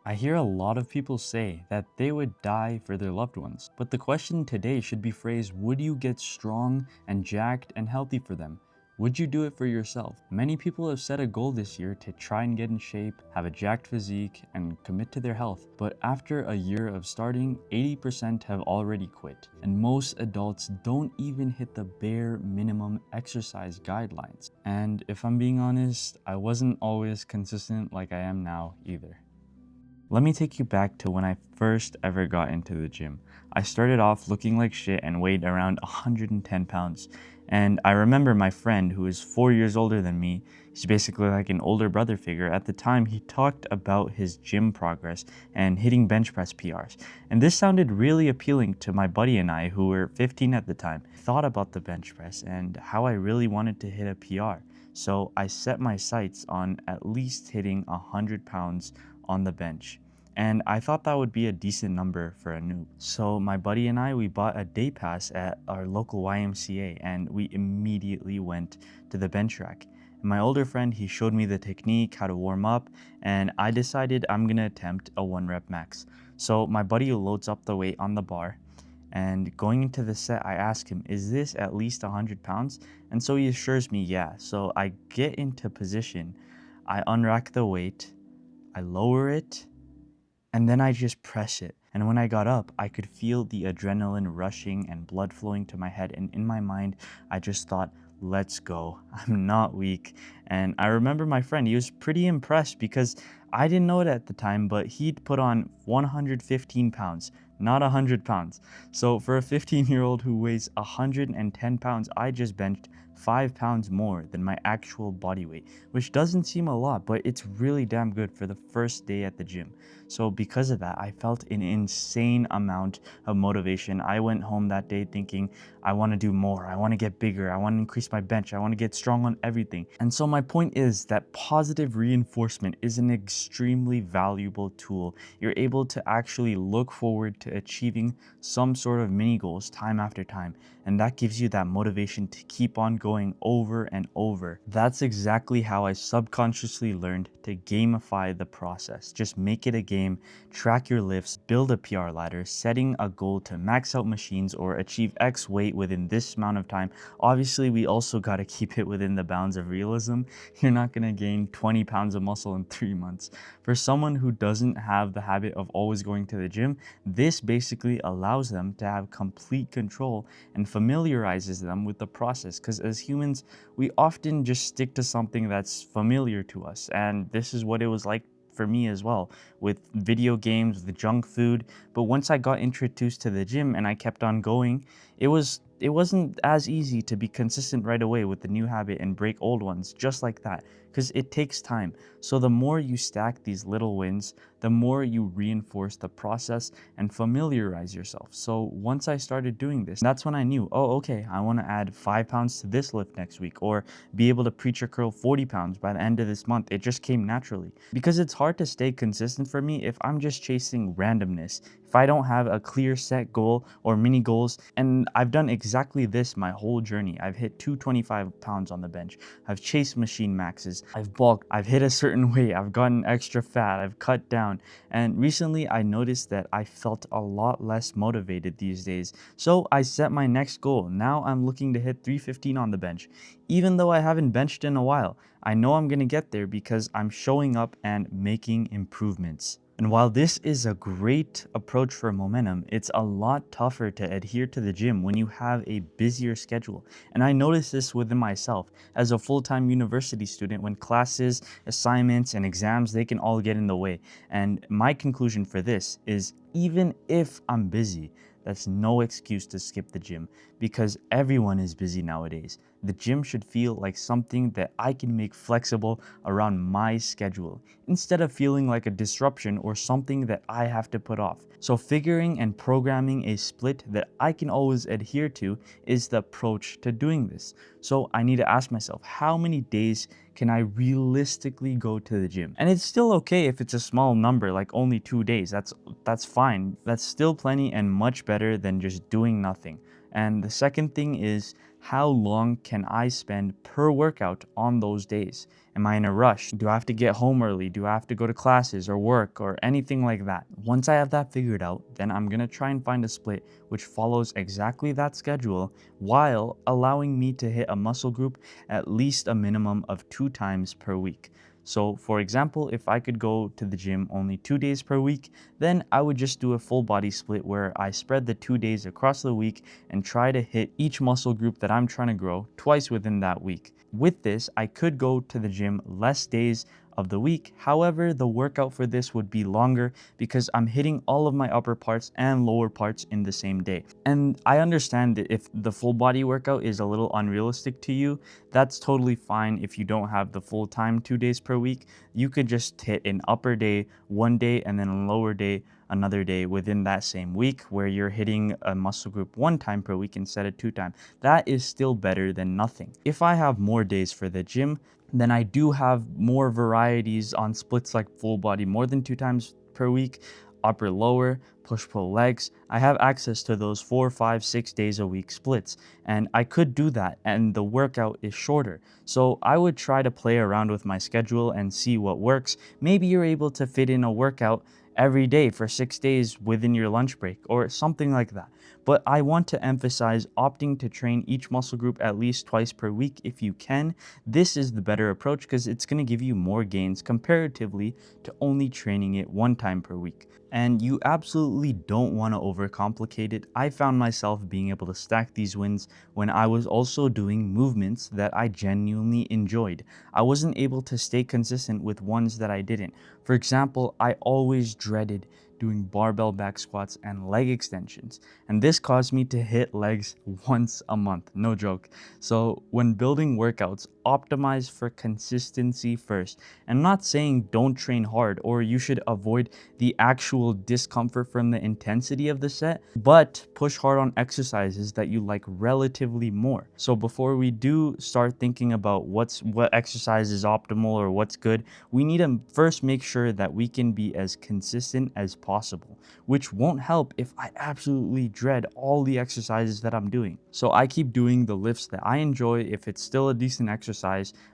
I hear a lot of people say that they would die for their loved ones, but the question today should be phrased, would you get strong and jacked and healthy for them? Would you do it for yourself? Many people have set a goal this year to try and get in shape, have a jacked physique, and commit to their health. But after a year of starting, 80% have already quit. And most adults don't even hit the bare minimum exercise guidelines. And if I'm being honest, I wasn't always consistent like I am now either. Let me take you back to when I first ever got into the gym. I started off looking like shit and weighed around 110 pounds. And I remember my friend, who is 4 years older than me, he's basically like an older brother figure. At the time, he talked about his gym progress and hitting bench press PRs. And this sounded really appealing to my buddy and I, who were 15 at the time. I thought about the bench press and how I really wanted to hit a PR. So I set my sights on at least hitting 100 pounds on the bench. And I thought that would be a decent number for a noob. So my buddy and I, we bought a day pass at our local YMCA and we immediately went to the bench rack. And my older friend, he showed me the technique, how to warm up, and I decided I'm gonna attempt a 1 rep max. So my buddy loads up the weight on the bar, and going into the set, I ask him, is this at least 100 pounds? And so he assures me, yeah. So I get into position, I unrack the weight, I lower it, and then I just press it. And when I got up, I could feel the adrenaline rushing and blood flowing to my head. And in my mind, I just thought, let's go. I'm not weak. And I remember my friend, he was pretty impressed because I didn't know it at the time, but he'd put on 115 pounds, not 100 pounds. So for a 15-year-old who weighs 110 pounds, I just benched 5 pounds more than my actual body weight, which doesn't seem a lot, but it's really damn good for the first day at the gym. So because of that, I felt an insane amount of motivation. I went home that day thinking, I want to do more. I want to get bigger. I want to increase my bench. I want to get strong on everything. And so my point is that positive reinforcement is an extremely valuable tool. You're able to actually look forward to achieving some sort of mini goals time after time. And that gives you that motivation to keep on going over and over. That's exactly how I subconsciously learned to gamify the process. Just make it a game, track your lifts, build a PR ladder, setting a goal to max out machines or achieve X weight within this amount of time. Obviously, we also got to keep it within the bounds of realism. You're not going to gain 20 pounds of muscle in 3 months. For someone who doesn't have the habit of always going to the gym, this basically allows them to have complete control and familiarizes them with the process, because as humans, we often just stick to something that's familiar to us. And this is what it was like for me as well, with video games, with junk food. But once I got introduced to the gym and I kept on going, it wasn't as easy to be consistent right away with the new habit and break old ones just like that, because it takes time. So the more you stack these little wins, the more you reinforce the process and familiarize yourself. So once I started doing this, that's when I knew, oh, okay, I want to add 5 pounds to this lift next week, or be able to preacher curl 40 pounds by the end of this month. It just came naturally, because it's hard to stay consistent for me if I'm just chasing randomness, if I don't have a clear set goal or mini goals. And I've done exactly this my whole journey. I've hit 225 pounds on the bench. I've chased machine maxes. I've bulked. I've hit a certain weight. I've gotten extra fat. I've cut down. And recently I noticed that I felt a lot less motivated these days. So I set my next goal. Now I'm looking to hit 315 on the bench. Even though I haven't benched in a while, I know I'm going to get there because I'm showing up and making improvements. And while this is a great approach for momentum, it's a lot tougher to adhere to the gym when you have a busier schedule. And I noticed this within myself as a full-time university student, when classes, assignments, and exams, they can all get in the way. And my conclusion for this is, even if I'm busy, that's no excuse to skip the gym, because everyone is busy nowadays. The gym should feel like something that I can make flexible around my schedule, instead of feeling like a disruption or something that I have to put off. So figuring and programming a split that I can always adhere to is the approach to doing this. So I need to ask myself, how many days can I realistically go to the gym? And it's still okay if it's a small number, like only 2 days. That's fine. That's still plenty and much better than just doing nothing. And the second thing is, how long can I spend per workout on those days? Am I in a rush? Do I have to get home early? Do I have to go to classes or work or anything like that? Once I have that figured out, then I'm gonna try and find a split which follows exactly that schedule while allowing me to hit a muscle group at least a minimum of 2 times per week. So for example, if I could go to the gym only 2 days per week, then I would just do a full body split where I spread the 2 days across the week and try to hit each muscle group that I'm trying to grow twice within that week. With this, I could go to the gym less days of the week. However, the workout for this would be longer because I'm hitting all of my upper parts and lower parts in the same day. And I understand that if the full body workout is a little unrealistic to you, that's totally fine. If you don't have the full time 2 days per week, you could just hit an upper day one day and then a lower day another day within that same week where you're hitting a muscle group 1 time per week instead of 2 times. That is still better than nothing. If I have more days for the gym, then I do have more varieties on splits like full body more than 2 times per week, upper lower, push pull legs. I have access to those 4, 5, 6 days a week splits, and I could do that, and the workout is shorter. So I would try to play around with my schedule and see what works. Maybe you're able to fit in a workout every day for 6 days within your lunch break or something like that. But I want to emphasize opting to train each muscle group at least twice per week if you can. This is the better approach because it's going to give you more gains comparatively to only training it 1 time per week. And you absolutely don't want to overcomplicate it. I found myself being able to stack these wins when I was also doing movements that I genuinely enjoyed. I wasn't able to stay consistent with ones that I didn't. For example, I always dreaded doing barbell back squats and leg extensions, and this caused me to hit legs once a month, no joke. So when building workouts, optimize for consistency first. I'm not saying don't train hard or you should avoid the actual discomfort from the intensity of the set, but push hard on exercises that you like relatively more. So before we do start thinking about what exercise is optimal or what's good, we need to first make sure that we can be as consistent as possible, which won't help if I absolutely dread all the exercises that I'm doing. So I keep doing the lifts that I enjoy if it's still a decent exercise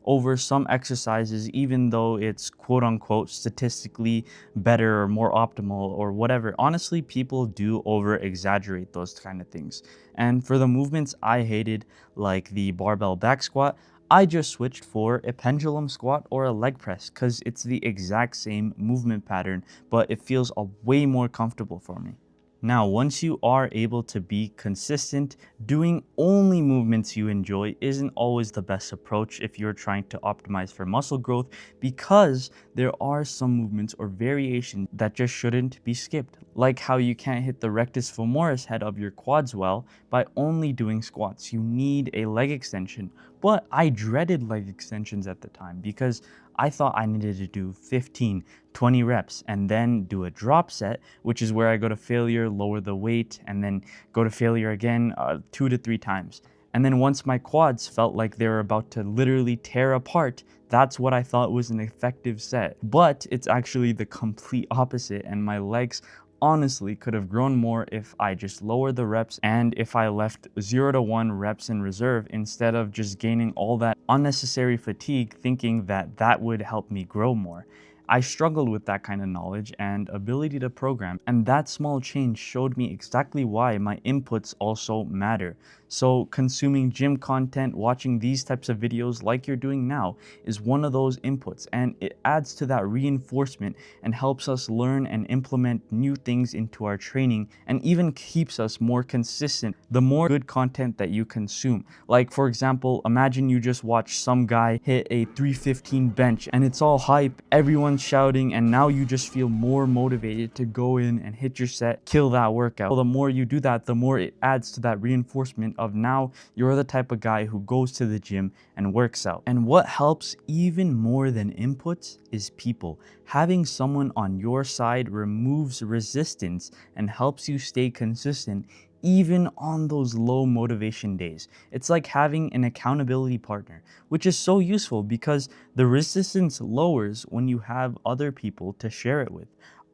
over some exercises, even though it's quote unquote statistically better or more optimal or whatever. Honestly, people do over exaggerate those kind of things. And for the movements I hated, like the barbell back squat, I just switched for a pendulum squat or a leg press because it's the exact same movement pattern, but it feels a way more comfortable for me. Now, once you are able to be consistent, doing only movements you enjoy isn't always the best approach if you're trying to optimize for muscle growth, because there are some movements or variations that just shouldn't be skipped. Like how you can't hit the rectus femoris head of your quads well by only doing squats. You need a leg extension. But I dreaded leg extensions at the time because I thought I needed to do 15, 20 reps and then do a drop set, which is where I go to failure, lower the weight, and then go to failure again 2 to 3 times. And then once my quads felt like they were about to literally tear apart, that's what I thought was an effective set. But it's actually the complete opposite, and my legs honestly could have grown more if I just lowered the reps and if I left 0 to 1 reps in reserve instead of just gaining all that unnecessary fatigue thinking that that would help me grow more. I struggled with that kind of knowledge and ability to program, and that small change showed me exactly why my inputs also matter. So consuming gym content, watching these types of videos like you're doing now is one of those inputs, and it adds to that reinforcement and helps us learn and implement new things into our training, and even keeps us more consistent the more good content that you consume. Like for example, imagine you just watch some guy hit a 315 bench and it's all hype, everyone's shouting, and now you just feel more motivated to go in and hit your set, kill that workout. Well, the more you do that, the more it adds to that reinforcement of now you're the type of guy who goes to the gym and works out. And what helps even more than inputs is people. Having someone on your side removes resistance and helps you stay consistent even on those low motivation days. It's like having an accountability partner, which is so useful because the resistance lowers when you have other people to share it with.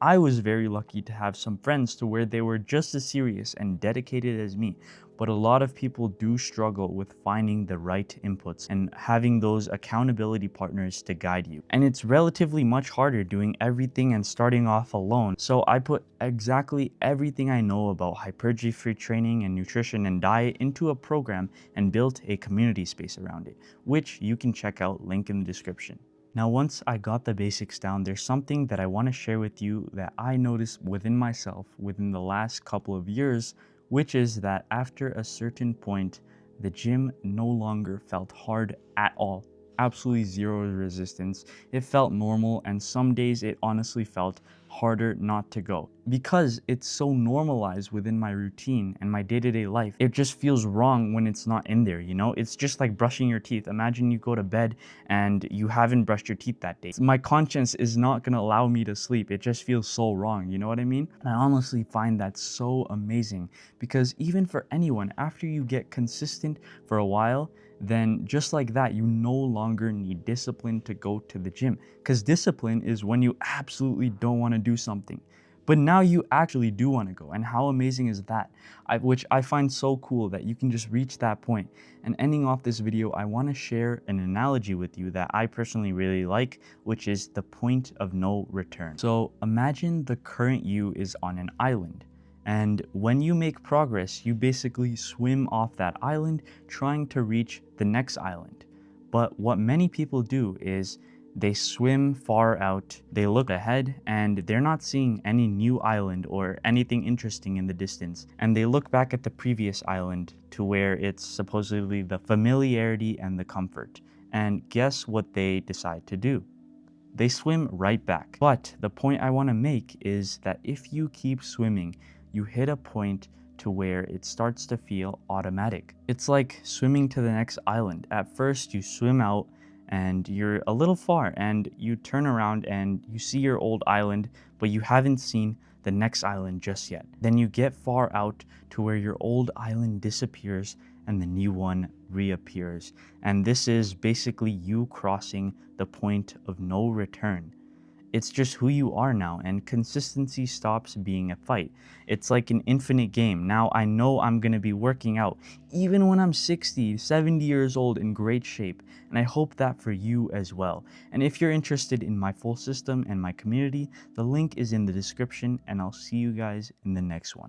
I was very lucky to have some friends to where they were just as serious and dedicated as me. But a lot of people do struggle with finding the right inputs and having those accountability partners to guide you. And it's relatively much harder doing everything and starting off alone. So I put exactly everything I know about hypertrophy training and nutrition and diet into a program and built a community space around it, which you can check out, link in the description. Now, once I got the basics down, there's something that I want to share with you that I noticed within myself within the last couple of years, which is that after a certain point, the gym no longer felt hard at all. Absolutely zero resistance. It felt normal, and some days it honestly felt harder not to go because it's so normalized within my routine and my day-to-day life. It just feels wrong when it's not in there, you know? It's just like brushing your teeth. Imagine you go to bed and you haven't brushed your teeth that day. My conscience is not going to allow me to sleep. It just feels so wrong, you know what I mean? And I honestly find that so amazing because even for anyone, after you get consistent for a while, then just like that, you no longer need discipline to go to the gym. Because discipline is when you absolutely don't want to do something. But now you actually do want to go. And how amazing is that? Which I find so cool that you can just reach that point. And ending off this video, I want to share an analogy with you that I personally really like, which is the point of no return. So imagine the current you is on an island. And when you make progress, you basically swim off that island trying to reach the next island. But what many people do is they swim far out, they look ahead, and they're not seeing any new island or anything interesting in the distance. And they look back at the previous island to where it's supposedly the familiarity and the comfort. And guess what they decide to do? They swim right back. But the point I want to make is that if you keep swimming, you hit a point to where it starts to feel automatic. It's like swimming to the next island. At first, you swim out and you're a little far and you turn around and you see your old island, but you haven't seen the next island just yet. Then you get far out to where your old island disappears and the new one reappears. And this is basically you crossing the point of no return. It's just who you are now, and consistency stops being a fight. It's like an infinite game. Now I know I'm going to be working out even when I'm 60, 70 years old in great shape, and I hope that for you as well. And if you're interested in my full system and my community, the link is in the description, and I'll see you guys in the next one.